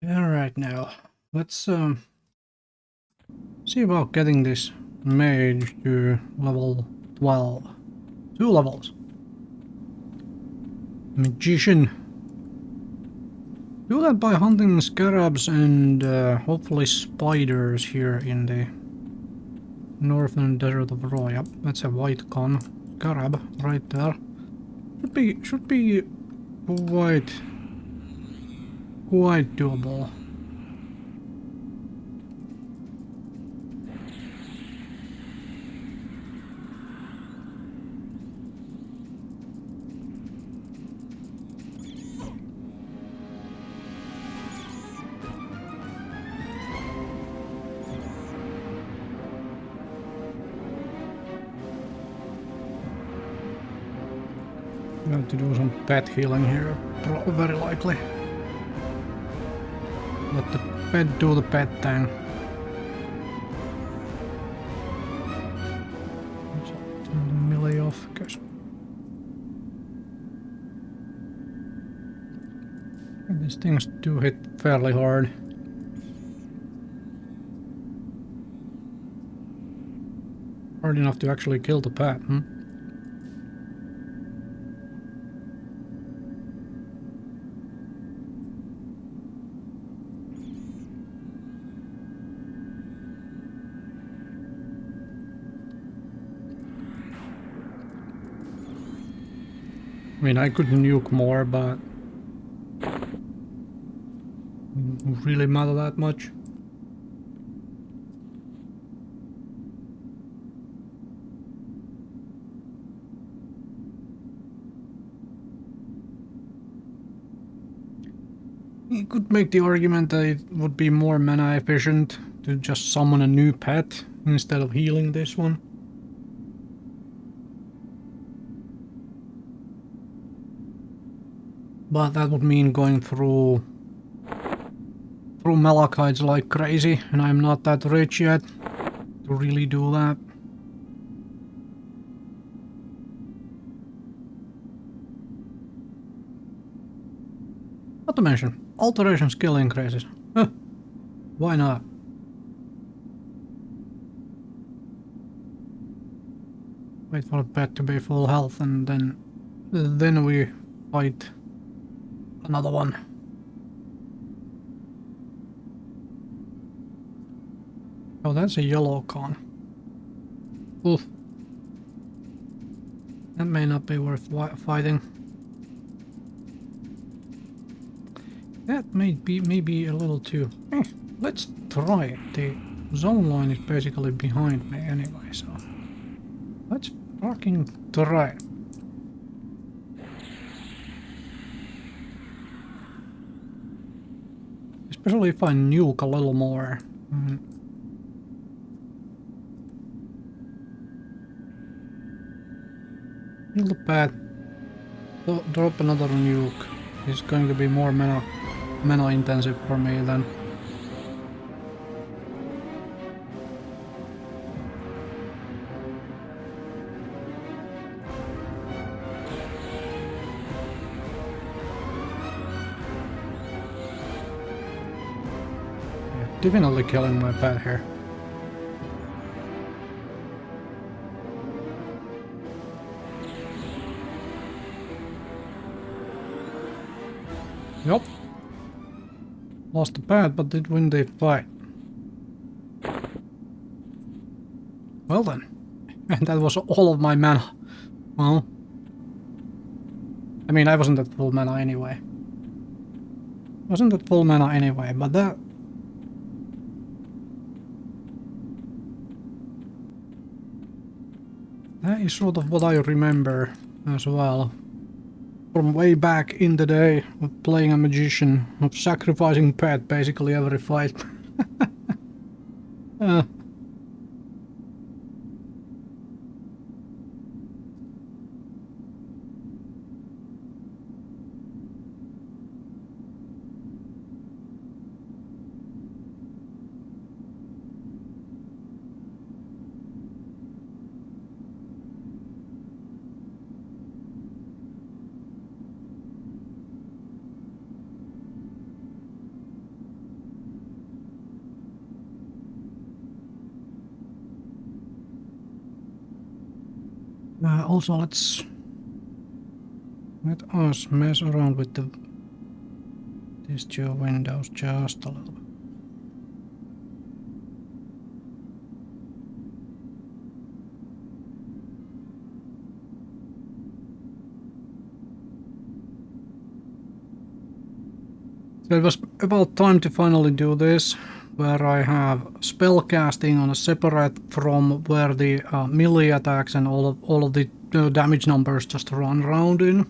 Alright, now let's see about getting this mage to level 12. 2 levels. Magician. Do that by hunting scarabs and hopefully spiders here in the northern desert of Roy. Yep, that's a white con scarab right there. Should be quite doable. I have to do some pet healing here, very likely. Let the pet do the pet thing. Turn the melee off, because these things do hit fairly hard. Hard enough to actually kill the pet, hmm? I mean, I could nuke more, but doesn't really matter that much. You could make the argument that it would be more mana efficient to just summon a new pet instead of healing this one. But that would mean going through malachites like crazy, and I'm not that rich yet to really do that. Not to mention, alteration skill increases. Huh. Why not? Wait for the pet to be full health and then we fight another one. Oh, that's a yellow con. Oof. That may not be worth fighting. That may be a little too... let's try it. The zone line is basically behind me anyway, so... let's fucking try it. Especially if I nuke a little more. Heal the pet. Drop another nuke. It's going to be more mana intensive for me then. Yeah, definitely killing my pet here. Yup. Lost the pet, but did win the fight. Well then. And that was all of my mana. Well. I mean, I wasn't at full mana anyway. Wasn't at full mana anyway, but that... that is sort of what I remember as well. From way back in the day of playing a magician, of sacrificing pet basically every fight. Also, let us mess around with these two windows just a little bit. So it was about time to finally do this, where I have spell casting on a separate from where the melee attacks and all of the damage numbers just run around in.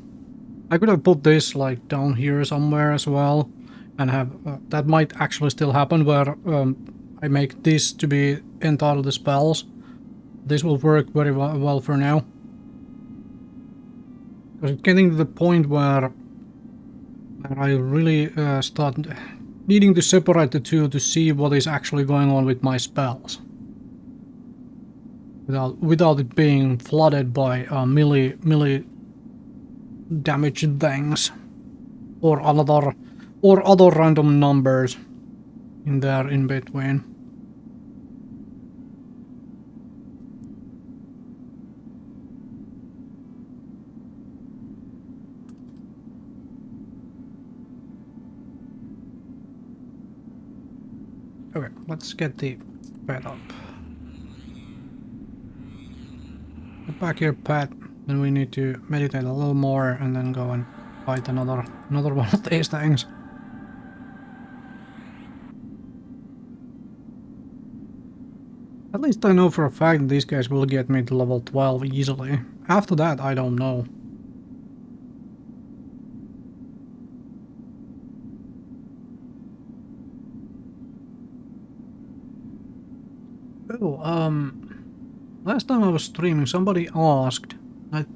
I could have put this like down here somewhere as well, and have that might actually still happen where I make this to be entitled to spells. This will work very well for now. Because it's getting to the point where I really start needing to separate the two to see what is actually going on with my spells. Without it being flooded by melee damage things or other random numbers in there in between. Okay, let's get the pet up. Get back here, pet. Then we need to meditate a little more and then go and fight another one of these things. At least I know for a fact that these guys will get me to level 12 easily. After that, I don't know. Oh, last time I was streaming, somebody asked. I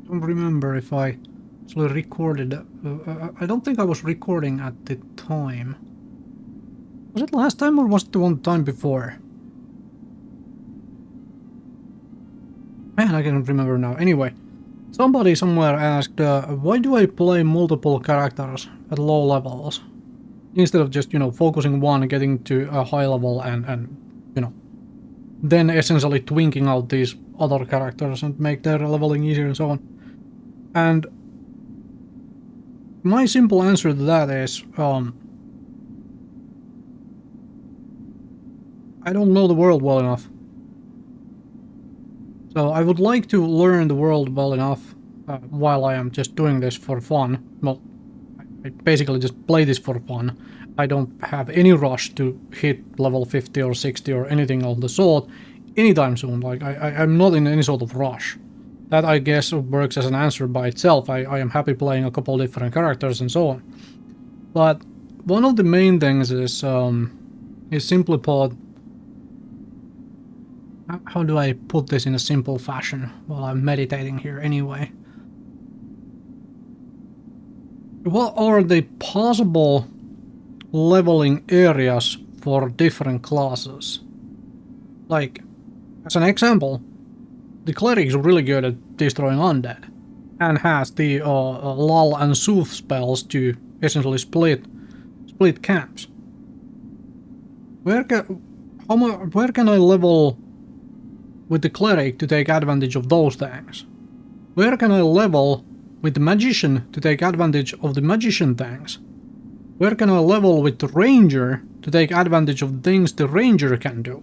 don't remember if I actually recorded. I don't think I was recording at the time. Was it last time or was it the one time before? Man, I can't remember now. Anyway, somebody somewhere asked, why do I play multiple characters at low levels? Instead of just, you know, focusing one, getting to a high level and you know, then essentially twinking out these other characters and make their leveling easier and so on. And my simple answer to that is, I don't know the world well enough. So I would like to learn the world well enough while I am just doing this for fun. Well, I basically just play this for fun. I don't have any rush to hit level 50 or 60 or anything of the sort anytime soon. Like, I'm not in any sort of rush. That, I guess, works as an answer by itself. I am happy playing a couple different characters and so on. But one of the main things is simply put, how do I put this in a simple fashion while I'm meditating here anyway? What are the possible leveling areas for different classes? Like, as an example, the cleric is really good at destroying undead and has the lull and soothe spells to essentially split camps. Where can I level with the cleric to take advantage of those things? Where can I level with the magician to take advantage of the magician things? Where can I level with the ranger to take advantage of things the ranger can do?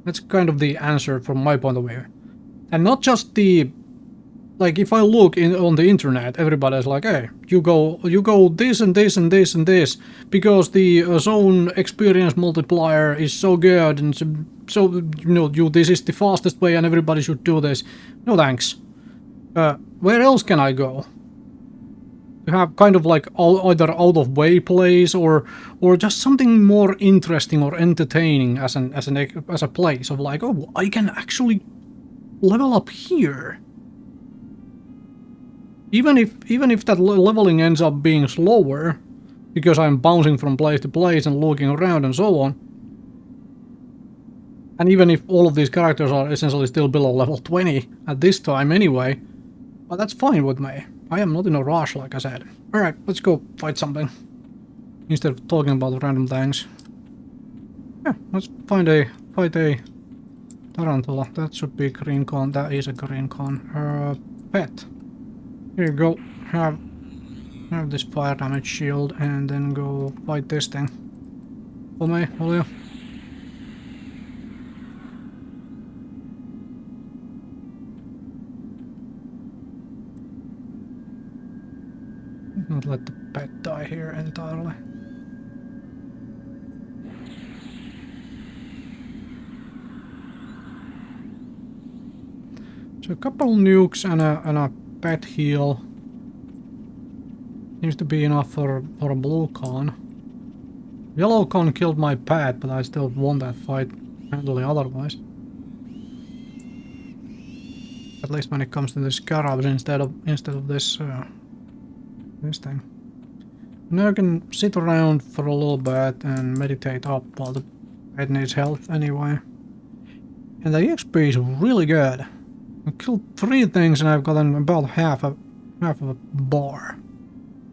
That's kind of the answer from my point of view. And not just the... Like, if I look on the internet, everybody's like, hey, you go this and this and this and this, because the zone experience multiplier is so good, and so you know, this is the fastest way and everybody should do this. No thanks. Where else can I go? To have kind of like either out of way plays or just something more interesting or entertaining as a place of like, oh, I can actually level up here. Even if that leveling ends up being slower, because I'm bouncing from place to place and looking around and so on, and even if all of these characters are essentially still below level 20 at this time anyway, well, that's fine with me. I am not in a rush, like I said. Alright, let's go fight something. Instead of talking about random things. Yeah, let's fight a Tarantula, that should be green con. That is a green con. Pet. Here you go. Have this fire damage shield and then go fight this thing. For me, will you? Not let the pet die here entirely. So a couple nukes and a pet heal seems to be enough for a blue con. Yellow con killed my pet, but I still won that fight handily otherwise. At least when it comes to the scarabs instead of this this thing. Now I can sit around for a little bit and meditate up while the pet needs health anyway. And the XP is really good. I killed 3 things and I've gotten about half of a bar.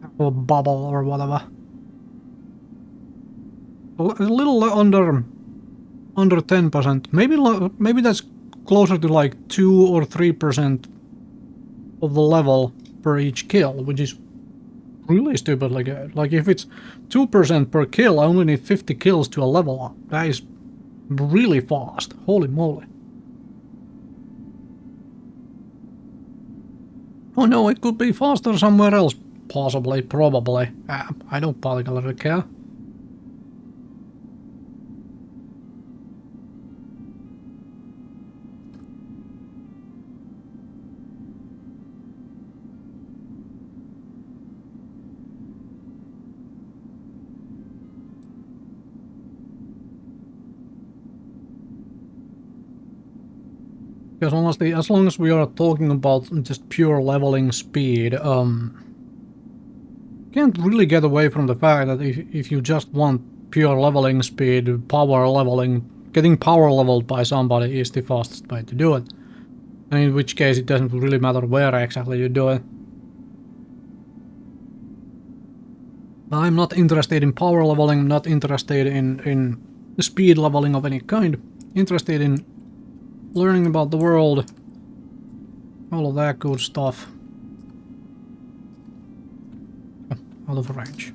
Half of a bubble or whatever. A little under 10%. Maybe that's closer to like 2 or 3% of the level per each kill, which is really stupidly good. Like if it's 2% per kill, I only need 50 kills to a level up. That is really fast. Holy moly. Oh no, it could be faster somewhere else. Possibly, probably. I don't particularly care. Because honestly, as long as we are talking about just pure leveling speed, can't really get away from the fact that if you just want pure leveling speed, power leveling, getting power leveled by somebody is the fastest way to do it. And in which case it doesn't really matter where exactly you do it. I'm not interested in power leveling, not interested in speed leveling of any kind. Interested in learning about the world, all of that good stuff. Oh, out of range.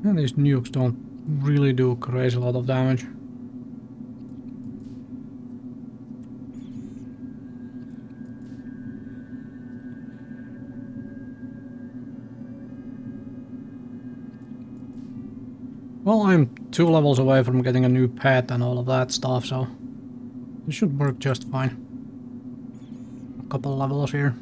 And these nukes don't really do crazy lot of damage. Well, I'm 2 levels away from getting a new pet and all of that stuff, so it should work just fine. A couple levels here.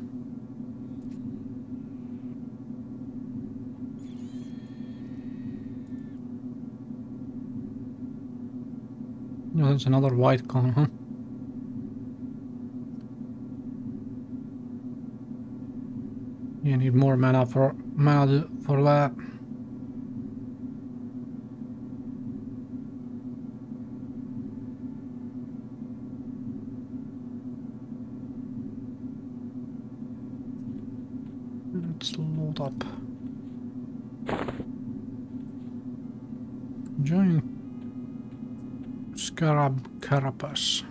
Oh, that's another white con, huh? You need more mana for that. Let's load up. Giant Scarab Carapace.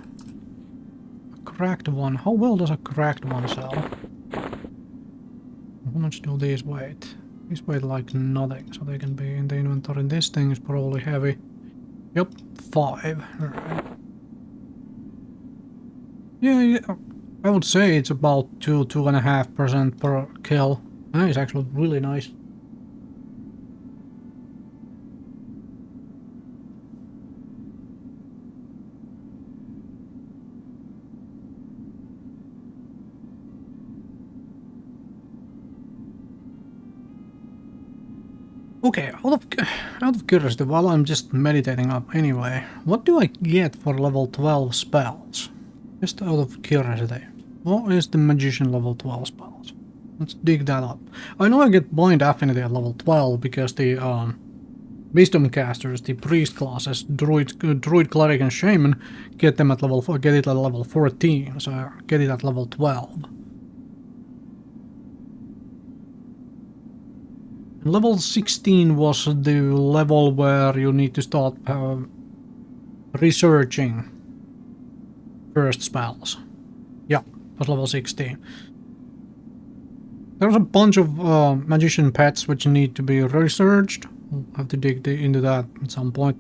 A cracked one. How well does a cracked one sell? How much do these weigh? These weigh like nothing, so they can be in the inventory. This thing is probably heavy. Yep, 5. Right. Yeah, I would say it's about 2.5% per kill. That is actually really nice. Okay, out of curiosity, while I'm just meditating up anyway, what do I get for level 12 spells? Just out of curiosity, what is the magician level 12 spells? Let's dig that up. I know I get bind affinity at level 12 because the wisdom casters, the priest classes, druid, cleric, and shaman, get it at level 14, so I get it at level 12. Level 16 was the level where you need to start researching first spells. Yeah, it was level 16. There's a bunch of magician pets which need to be researched. We'll have to dig into that at some point.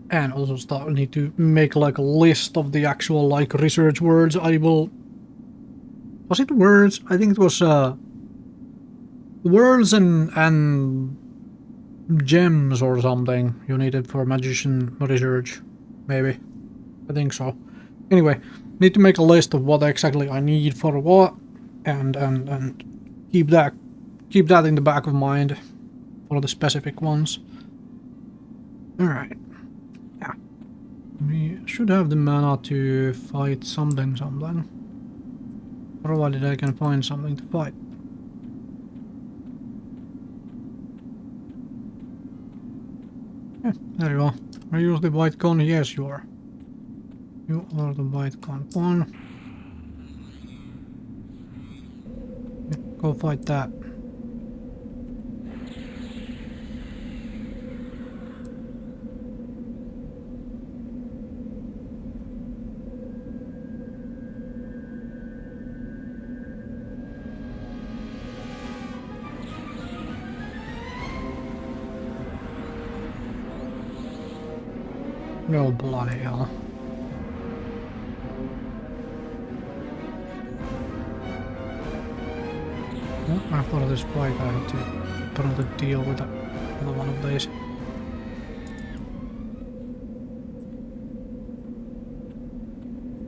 And also need to make like a list of the actual like research words I will... Was it words? I think it was words and gems or something you needed for magician research. Maybe. I think so. Anyway, need to make a list of what exactly I need for what and keep that in the back of mind for the specific ones. Alright. Yeah. We should have the mana to fight something. Provided I can find something to fight. Yeah, there you are. Are you the white gun? Yes, you are. You are the white gun one. Yeah, go fight that. No bloody hell. Well, after this fight I have to probably deal with another one of these.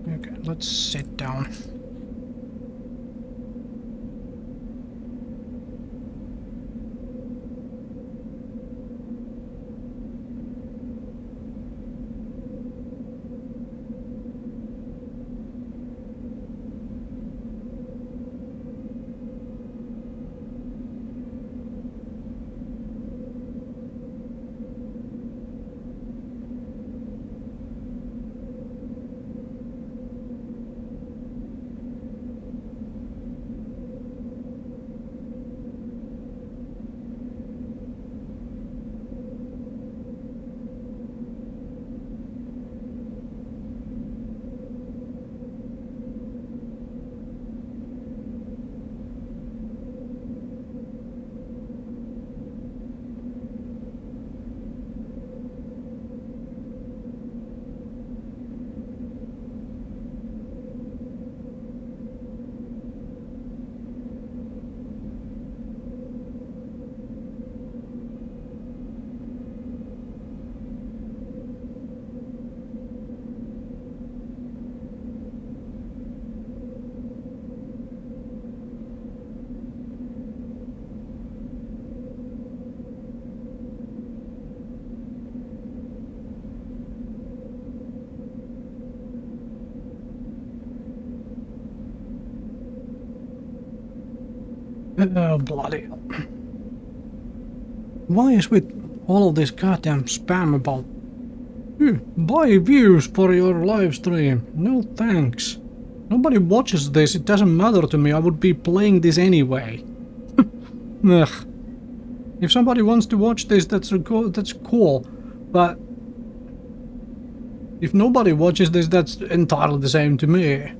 Okay, let's sit down. Oh, bloody hell. Why is with all of this goddamn spam about buy views for your live stream? No thanks. Nobody watches this, it doesn't matter to me, I would be playing this anyway. Ugh. If somebody wants to watch this, that's cool, but if nobody watches this, that's entirely the same to me.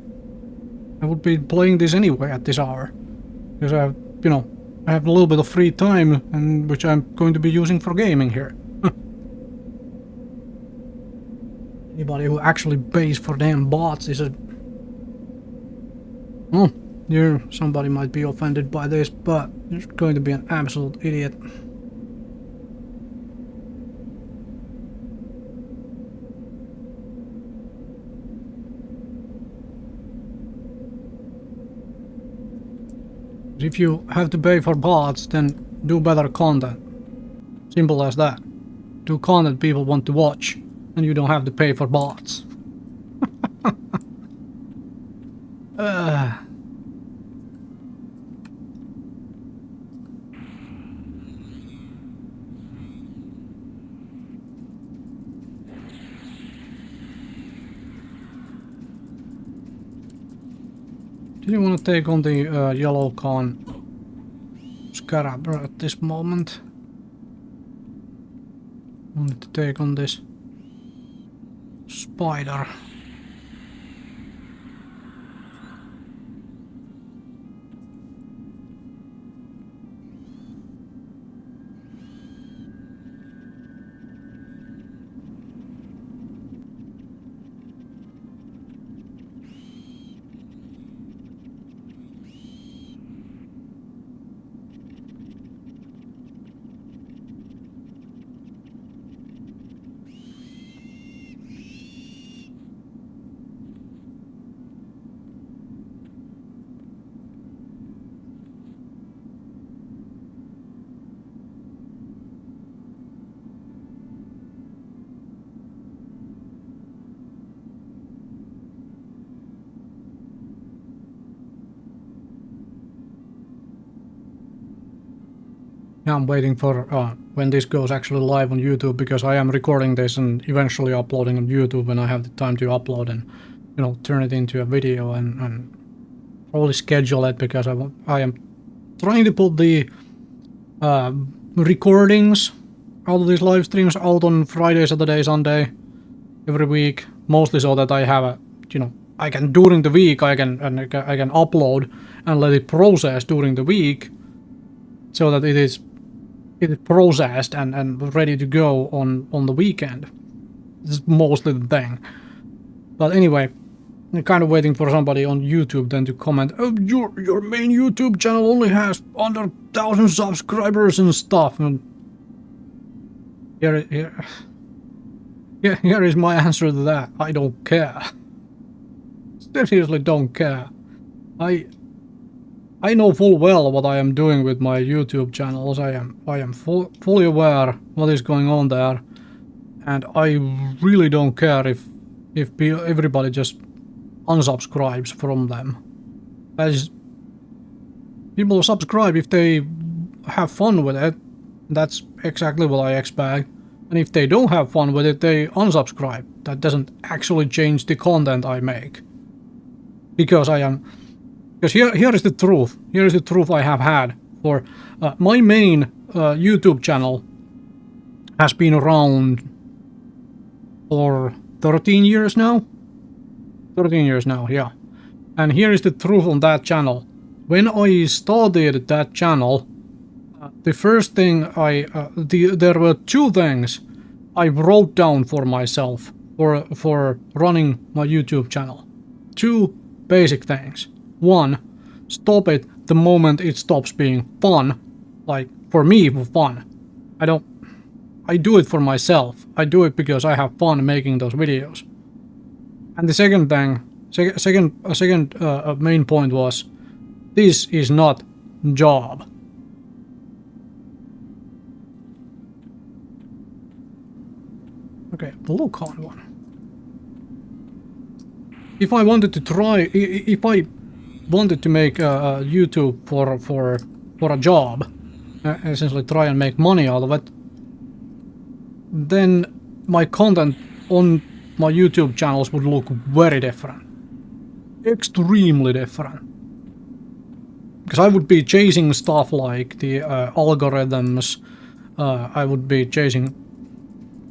I would be playing this anyway at this hour. Because I have, I have a little bit of free time, and which I'm going to be using for gaming here. Anybody who actually pays for damn bots is a... Oh, somebody might be offended by this, but you're going to be an absolute idiot. If you have to pay for bots, then do better content. Simple as that. Do content people want to watch. and you don't have to pay for bots. Do you want to take on the yellow con scarab at this moment? Wanted to take on this spider. Yeah, I'm waiting for when this goes actually live on YouTube, because I am recording this and eventually uploading on YouTube when I have the time to upload and, you know, turn it into a video and probably schedule it, because I am trying to put the recordings out of these live streams out on Friday, Saturday, Sunday every week, mostly so that I have a, you know, I can during the week I can upload and let it process during the week, so that it is processed and ready to go on the weekend. This is mostly the thing. But anyway, I'm kind of waiting for somebody on YouTube then to comment, oh, your main YouTube channel only has under 1,000 subscribers and stuff. And here is my answer to that. I don't care. Seriously don't care. I know full well what I am doing with my YouTube channels. I am fully aware what is going on there, and I really don't care if everybody just unsubscribes from them. As people subscribe if they have fun with it. That's exactly what I expect. And if they don't have fun with it, they unsubscribe. That doesn't actually change the content I make. Because here is the truth. Here is the truth I have had. For my main YouTube channel has been around for 13 years now. 13 years now, yeah. And here is the truth on that channel. When I started that channel, the first thing there were two things I wrote down for myself for running my YouTube channel. Two basic things. One, stop it the moment it stops being fun. Like, for me, for fun. I do it for myself. I do it because I have fun making those videos. And the second thing, second main point was, this is not job. Okay, the low-con one. If I wanted to try, if I wanted to make YouTube for a job, essentially try and make money out of it, then my content on my YouTube channels would look very different. Extremely different. Because I would be chasing stuff like the algorithms, I would be chasing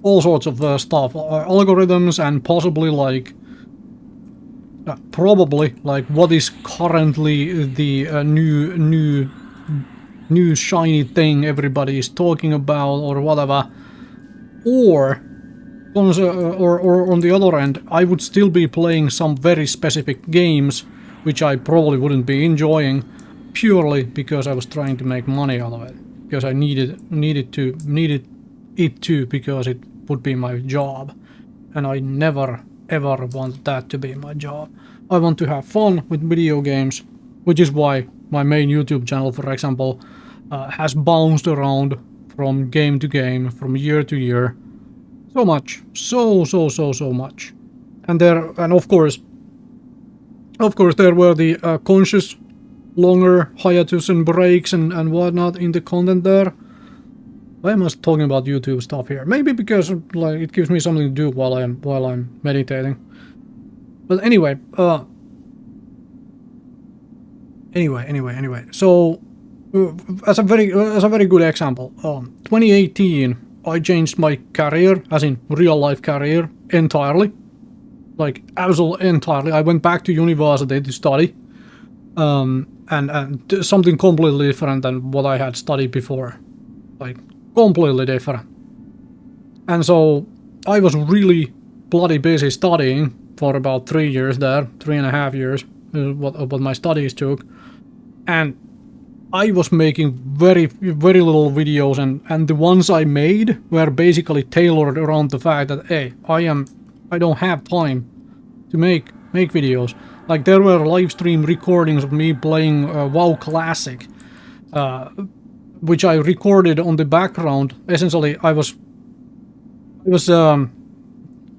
all sorts of stuff, algorithms, and possibly like probably like what is currently the new shiny thing everybody is talking about or whatever. Or on the other end, I would still be playing some very specific games which I probably wouldn't be enjoying, purely because I was trying to make money out of it, because I needed it to, because it would be my job, and I never ever want that to be my job. I want to have fun with video games, which is why my main YouTube channel, for example, has bounced around from game to game, from year to year, So much. So much. And of course, there were the conscious longer hiatus and breaks and whatnot in the content there. Why am I talking about YouTube stuff here? Maybe because like it gives me something to do while I'm meditating. But anyway, anyway. So as a very good example, 2018 I changed my career, as in real life career, entirely. Like absolutely entirely. I went back to university to study. And something completely different than what I had studied before. Like, completely different. And so, I was really bloody busy studying for about 3 years there, 3.5 years, what my studies took. And I was making very little videos, and the ones I made were basically tailored around the fact that, hey, I don't have time to make videos. Like, there were live stream recordings of me playing WoW Classic, which I recorded on the background. Essentially, I was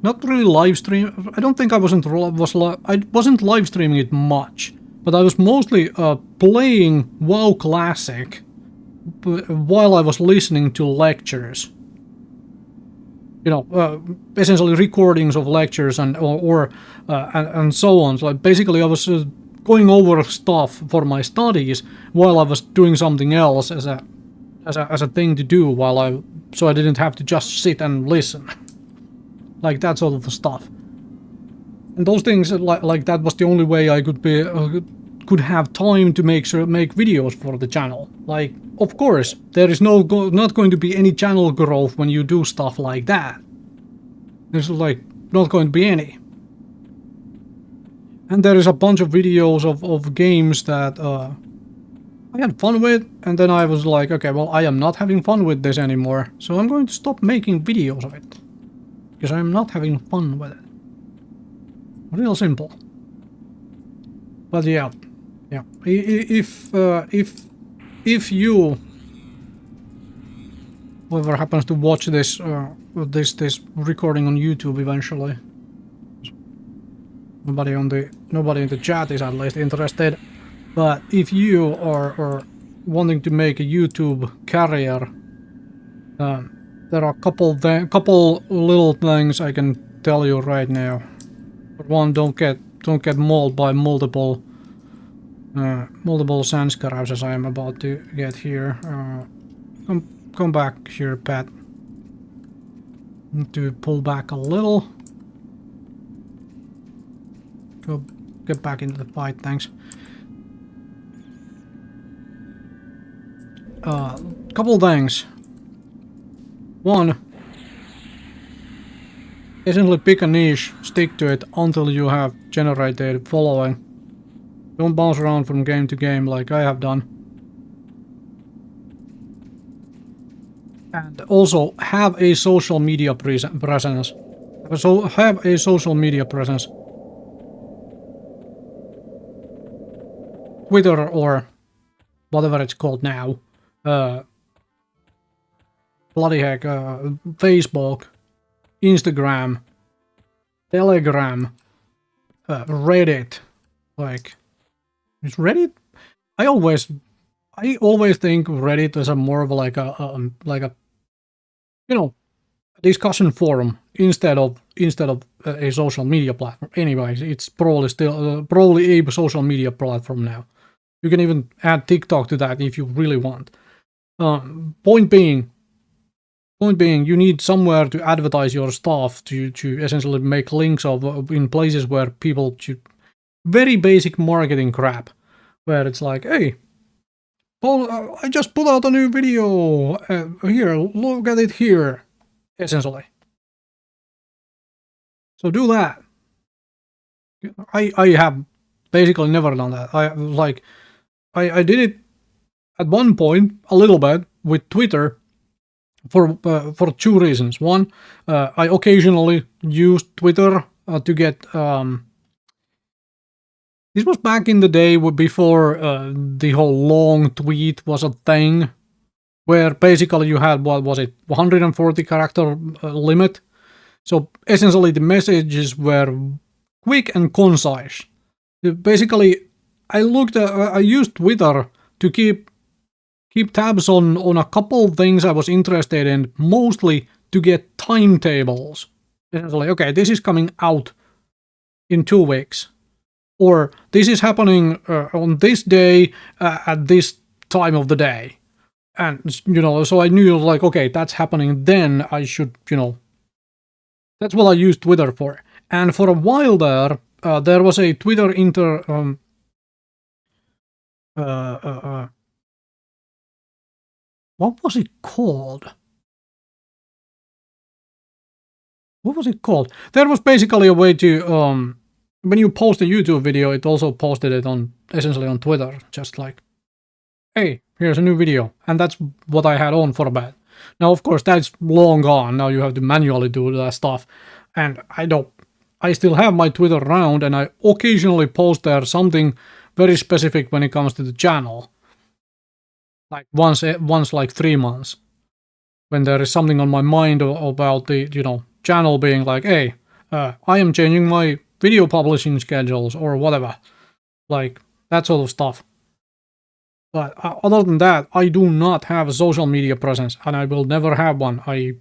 not really live stream. I don't think I wasn't live streaming it much, but I was mostly playing WoW Classic while I was listening to lectures. You know, essentially recordings of lectures and so on. So basically, I was going over stuff for my studies while I was doing something else as a thing to do so I didn't have to just sit and listen, like that sort of stuff. And those things like that was the only way I could have time to make videos for the channel. Like, of course, there is not going to be any channel growth when you do stuff like that. There's like not going to be any. And there is a bunch of videos of games that I had fun with, and then I was like, okay, well, I am not having fun with this anymore, so I'm going to stop making videos of it. Because I'm not having fun with it. Real simple. But yeah. If you, whoever happens to watch this this recording on YouTube eventually, nobody in the chat is at least interested. But if you are wanting to make a YouTube career, there are a couple little things I can tell you right now. For one, don't get mauled by multiple sand scarabs as I am about to get here. Come back here, Pat. Need to pull back a little. Get back into the fight, thanks. Couple things. One, essentially pick a niche, stick to it until you have generated following. Don't bounce around from game to game like I have done. And also have a social media presence. So have a social media presence. Twitter or whatever it's called now. Bloody heck, Facebook, Instagram, Telegram, Reddit. Like, is Reddit? I always think Reddit is more of like a you know, discussion forum instead of a social media platform. Anyways, it's probably still probably a social media platform now. You can even add TikTok to that if you really want. Point being, you need somewhere to advertise your stuff to essentially make links in places where people should. Very basic marketing crap, where it's like, hey, Paul, I just put out a new video. Here, look at it here, essentially. So do that. I have basically never done that. I did it at one point a little bit with Twitter for two reasons. One, I occasionally used Twitter to get. This was back in the day before the whole long tweet was a thing, where basically you had, what was it, 140 character limit, So essentially the messages were quick and concise. Basically, I used Twitter to keep tabs on a couple of things I was interested in, mostly to get timetables. Essentially, okay, this is coming out in 2 weeks, or this is happening on this day at this time of the day, and so I knew like, okay, that's happening. Then I should, that's what I used Twitter for. And for a while there was a Twitter what was it called? What was it called? There was basically a way to when you post a YouTube video, it also posted it on essentially on Twitter, just like, hey, here's a new video, and that's what I had on for a bit. Now, of course, that's long gone. Now you have to manually do that stuff, and I still have my Twitter around, and I occasionally post there something very specific when it comes to the channel, like once like 3 months, when there is something on my mind about the channel being like, hey, I am changing my video publishing schedules or whatever, like that sort of stuff. But other than that, I do not have a social media presence, and I will never have one. I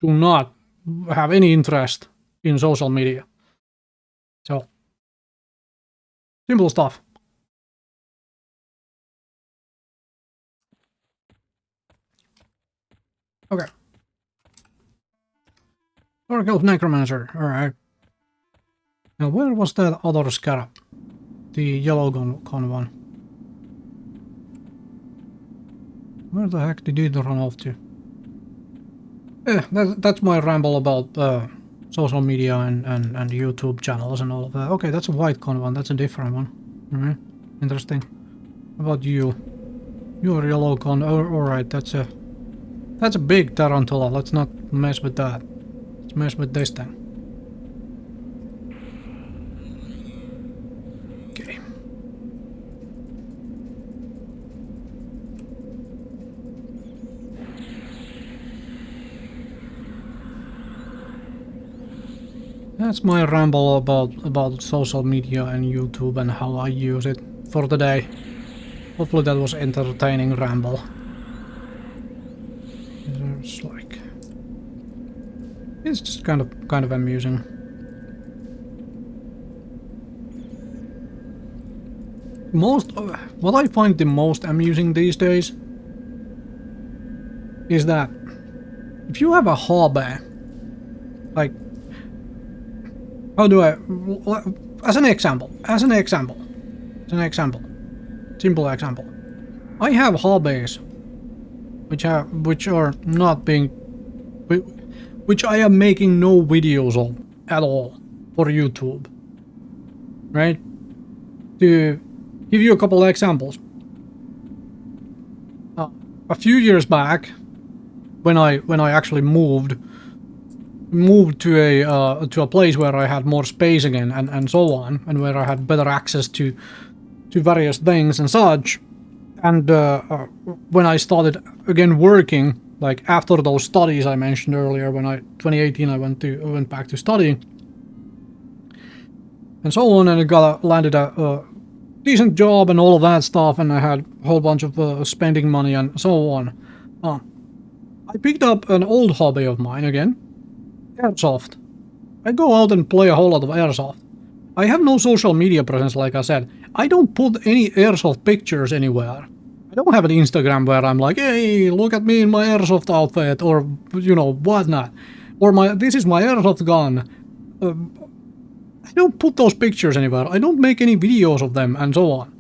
do not have any interest in social media. So, simple stuff. Okay. Oracle of Necromancer, alright. Now, where was that other scarab? The yellow con one. Where the heck did it run off to? That's my ramble about social media and YouTube channels and all of that. Okay, that's a white con one, that's a different one. Alright, interesting. How about you? You're yellow con, alright, that's a big tarantula, let's not mess with that. Let's mess with this thing. Okay. That's my ramble about social media and YouTube and how I use it for the day. Hopefully that was entertaining ramble. It's like, it's just kind of amusing. What I find the most amusing these days is that if you have a hobby, like, how do I, as an example, simple example, I have hobbies which are not being, which I am making no videos of at all for YouTube, right? To give you a couple of examples, a few years back, when I actually moved to a place where I had more space again and so on, and where I had better access to various things and such, and when I started again working, like after those studies I mentioned earlier, when 2018 I went back to studying and so on, and I landed a decent job and all of that stuff, and I had a whole bunch of spending money and so on. I picked up an old hobby of mine again, airsoft. I go out and play a whole lot of airsoft. I have no social media presence, like I said. I don't put any airsoft pictures anywhere. I don't have an Instagram where I'm like, hey, look at me in my airsoft outfit, or, whatnot. Or this is my airsoft gun. I don't put those pictures anywhere. I don't make any videos of them, and so on.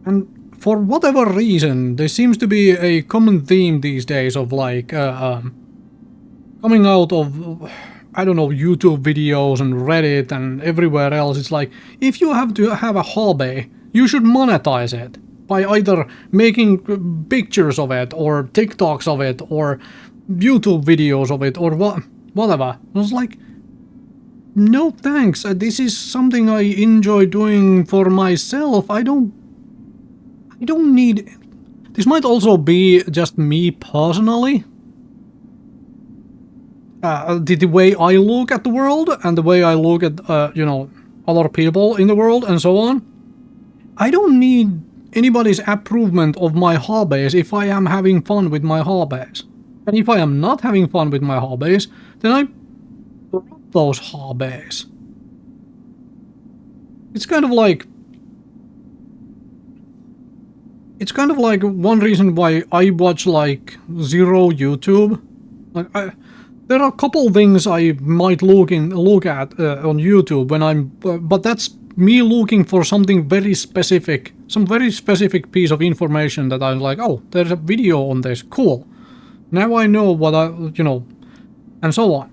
And for whatever reason, there seems to be a common theme these days of like, coming out of, I don't know, YouTube videos and Reddit and everywhere else. It's like, if you have to have a hobby, you should monetize it by either making pictures of it, or TikToks of it, or YouTube videos of it, or whatever. I was like, no thanks, this is something I enjoy doing for myself. I don't need... This might also be just me personally, the way I look at the world and the way I look at, you know, other people in the world and so on. I don't need anybody's approval of my hobbies if I am having fun with my hobbies. And if I am not having fun with my hobbies, then I drop those hobbies. It's kind of like one reason why I watch like zero YouTube. Like there are a couple things I might look at on YouTube when I'm, but that's me looking for something very specific, some very specific piece of information that I'm like, oh, there's a video on this, cool. Now I know what you know, and so on.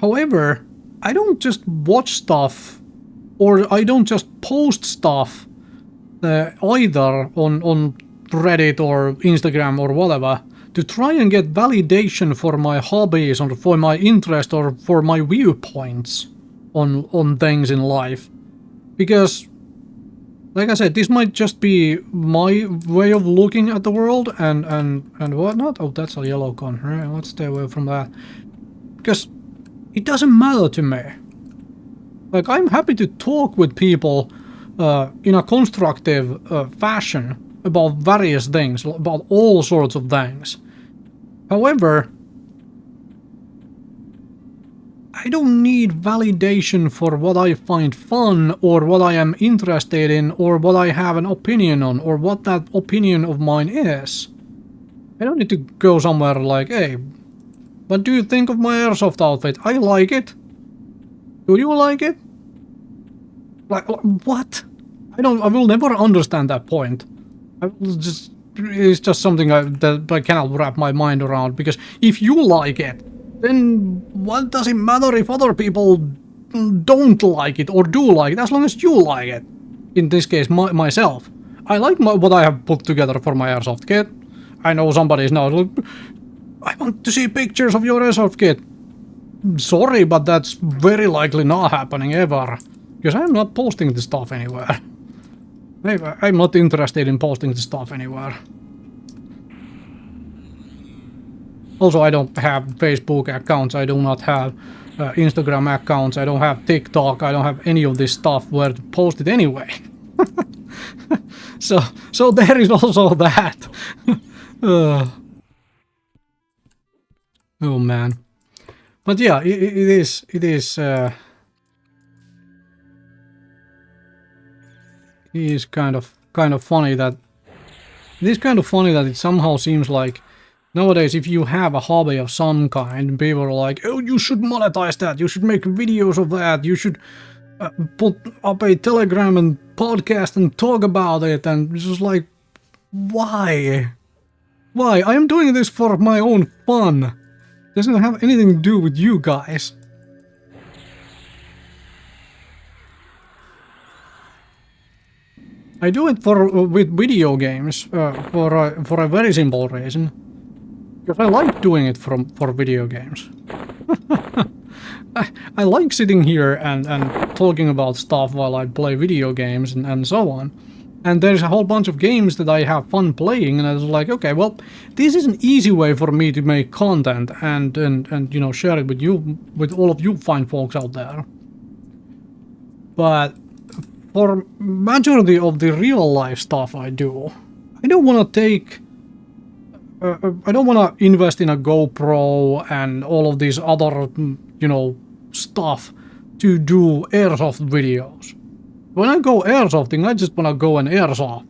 However, I don't just watch stuff, or I don't just post stuff either on Reddit or Instagram or whatever to try and get validation for my hobbies or for my interest or for my viewpoints on things in life. Because, like I said, this might just be my way of looking at the world and whatnot. Oh, that's a yellow con. Right, let's stay away from that. Because it doesn't matter to me. Like, I'm happy to talk with people in a constructive fashion about various things, about all sorts of things. However, I don't need validation for what I find fun or what I am interested in or what I have an opinion on or what that opinion of mine is. I don't need to go somewhere like, hey, what do you think of my airsoft outfit? I like it. Do you like it? Like, what? I will never understand that point. It's just something that I cannot wrap my mind around, because if you like it, then what does it matter if other people don't like it or do like it, as long as you like it? In this case, myself. I like what I have put together for my airsoft kit. I know somebody's now like, I want to see pictures of your airsoft kit. Sorry, but that's very likely not happening ever. Because I'm not posting the stuff anywhere. I'm not interested in posting the stuff anywhere. Also, I don't have Facebook accounts, I do not have Instagram accounts, I don't have TikTok, I don't have any of this stuff where to post it anyway. So there is also that. Oh man. But yeah, it is kind of funny that it somehow seems like nowadays if you have a hobby of some kind, people are like, oh, you should monetize that, you should make videos of that, you should put up a Telegram and podcast and talk about it, and it's just like, why? Why? I am doing this for my own fun. It doesn't have anything to do with you guys. I do it with video games for a very simple reason, because I like doing it for video games. I like sitting here and talking about stuff while I play video games and so on. And there's a whole bunch of games that I have fun playing, and I was like, okay, well, this is an easy way for me to make content and you know, share it with you, with all of you fine folks out there. But for majority of the real life stuff I do, I don't want to I don't want to invest in a GoPro and all of these other, you know, stuff to do airsoft videos. When I go airsofting, I just want to go and airsoft.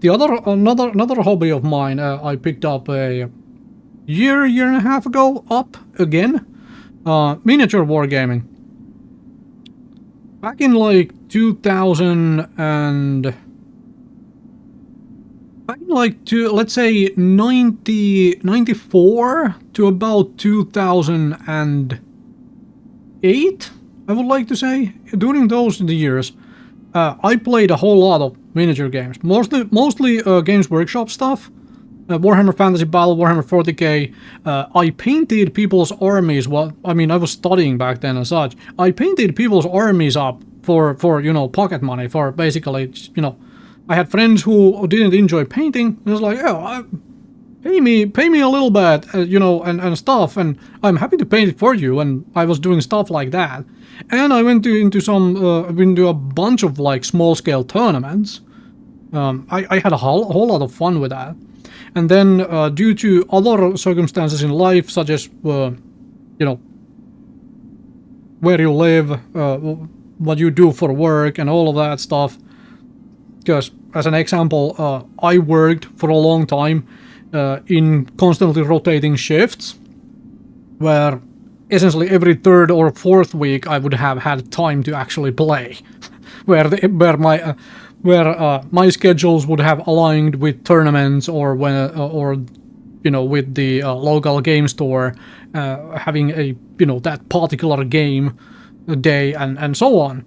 Another hobby of mine, I picked up a year and a half ago, up again, miniature wargaming. Back in like 2000 and... Back in like, let's say 94 to about 2008, I would like to say. During those years, I played a whole lot of miniature games. Mostly Games Workshop stuff. Warhammer Fantasy Battle, Warhammer 40k. I painted people's armies. Well, I mean, I was studying back then and such. I painted people's armies up for you know, pocket money, for basically, you know, I had friends who didn't enjoy painting. And I was like, oh, pay me a little bit, you know, and stuff, and I'm happy to paint it for you. And I was doing stuff like that, and I went into a bunch of like small scale tournaments. I had a whole lot of fun with that, and then due to other circumstances in life, such as you know, where you live, what you do for work, and all of that stuff. Because, as an example, I worked for a long time in constantly rotating shifts, where essentially every third or fourth week I would have had time to actually play, where my schedules would have aligned with tournaments or you know, with the local game store having a, you know, that particular game a day and so on.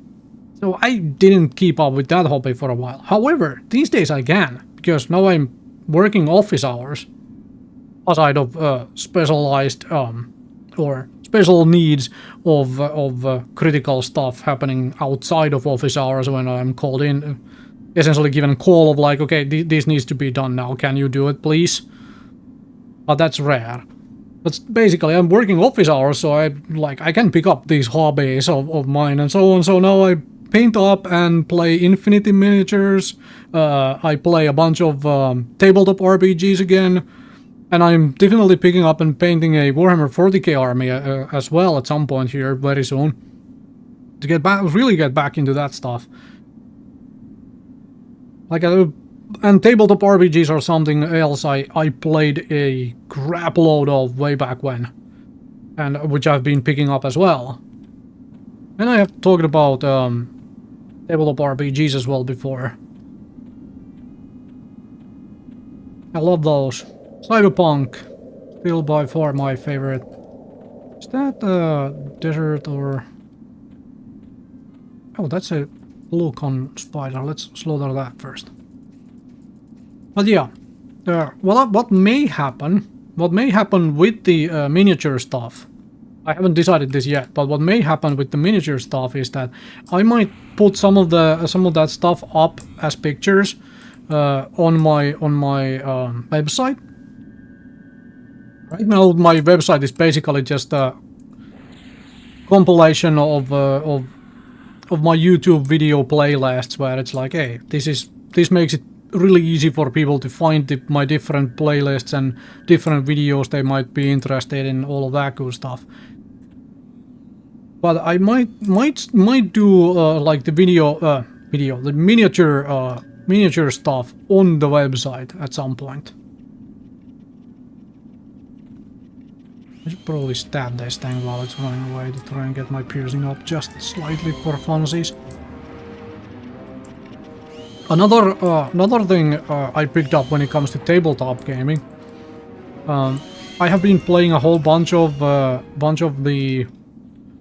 So I didn't keep up with that hobby for a while. However, these days I can, because now I'm working office hours aside of specialized or special needs of critical stuff happening outside of office hours when I'm called in, essentially given a call of like, okay, this needs to be done now, can you do it please? But that's rare. But basically I'm working office hours, so I can pick up these hobbies of mine and so on. So now I paint up and play Infinity miniatures. I play a bunch of tabletop RPGs again. And I'm definitely picking up and painting a Warhammer 40k army as well at some point here very soon. To get back, really get back into that stuff. Like, and tabletop RPGs are something else I played a crap load of way back when. And which I've been picking up as well. And I have talked about tabletop RPGs as well before. I love those. Cyberpunk, still by far my favorite. Is that desert or... Oh, that's a Lucon spider. Let's slaughter that first. But yeah, what may happen with the miniature stuff, I haven't decided this yet, but what may happen with the miniature stuff is that I might put some of that stuff up as pictures on my website. Right now, my website is basically just a compilation of my YouTube video playlists, where it's like, hey, this makes it really easy for people to find my different playlists and different videos they might be interested in, all of that cool stuff. But I might do like the the miniature stuff on the website at some point. I should probably stab this thing while it's running away to try and get my piercing up just slightly for funsies. Another thing I picked up when it comes to tabletop gaming, I have been playing a whole bunch of the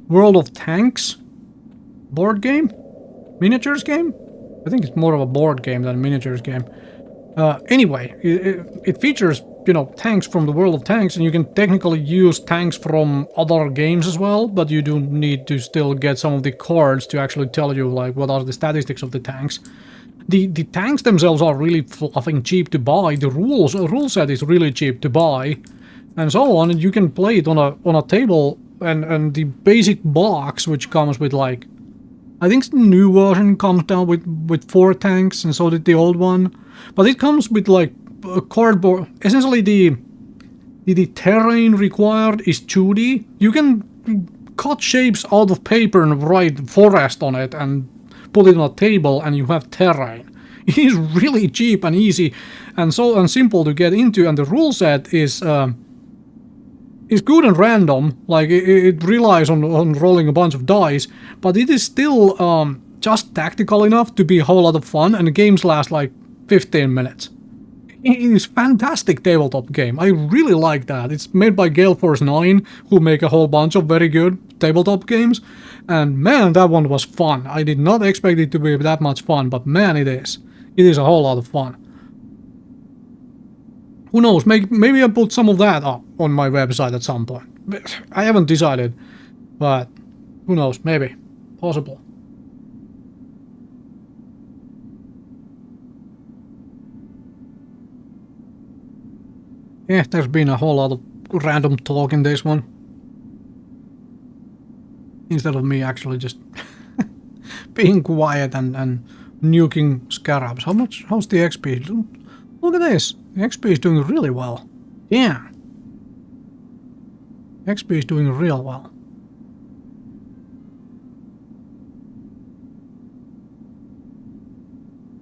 World of Tanks board game, miniatures game. I think it's more of a board game than a miniatures game. Anyway, it features, you know, tanks from the World of Tanks, and you can technically use tanks from other games as well, but you do need to still get some of the cards to actually tell you like what are the statistics of the tanks. The tanks themselves are really fluffing cheap to buy. The rule set is really cheap to buy, and so on. And you can play it on a table, and the basic box, which comes with like, I think the new version comes down with 4 tanks, and so did the old one. But it comes with like a cardboard. Essentially, the terrain required is 2D. You can cut shapes out of paper and write forest on it and put it on a table, and you have terrain. It is really cheap and easy and simple to get into, and the rule set is good and random. Like it relies on rolling a bunch of dice, but it is still just tactical enough to be a whole lot of fun, and the games last like 15 minutes. It is fantastic tabletop game. I really like that. It's made by Gale Force 9, who make a whole bunch of very good tabletop games. And man, that one was fun. I did not expect it to be that much fun, but man, it is. It is a whole lot of fun. Who knows, maybe I'll put some of that up on my website at some point. I haven't decided, but who knows, maybe. Possible. Yeah, there's been a whole lot of random talk in this one. Instead of me actually just being quiet and nuking scarabs. How's the XP? Look at this. The XP is doing really well. Yeah. XP is doing real well.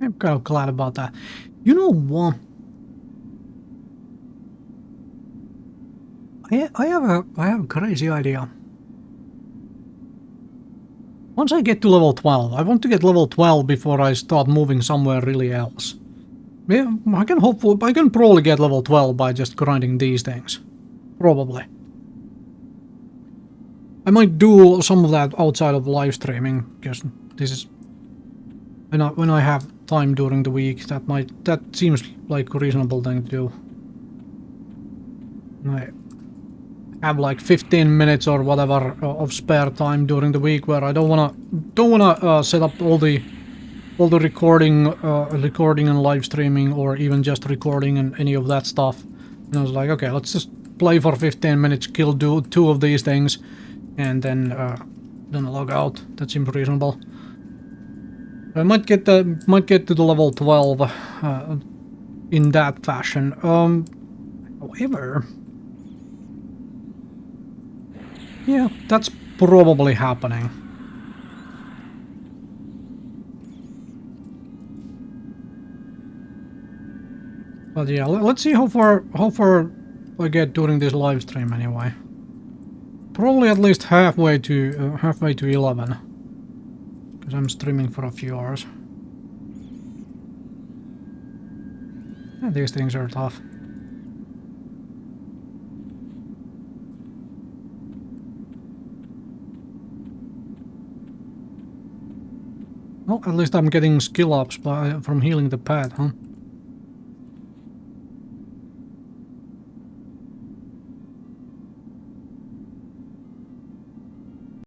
I'm kind of glad about that. You know what? I have a crazy idea. Once I get to level 12, I want to get level 12 before I start moving somewhere really else. Yeah, I can probably get level 12 by just grinding these things. Probably. I might do some of that outside of live streaming, because this is when I have time during the week. That seems like a reasonable thing to do. I have like 15 minutes or whatever of spare time during the week where I don't wanna set up all the recording and live streaming, or even just recording and any of that stuff. And I was like, okay, let's just play for 15 minutes, kill two of these things, and then log out. That seems reasonable. I might get to the level 12 in that fashion. However, yeah, that's probably happening. But yeah, let's see how far I get during this live stream anyway. Probably at least halfway to 11, because I'm streaming for a few hours. Yeah, these things are tough. Well, at least I'm getting skill ups from healing the pet, huh?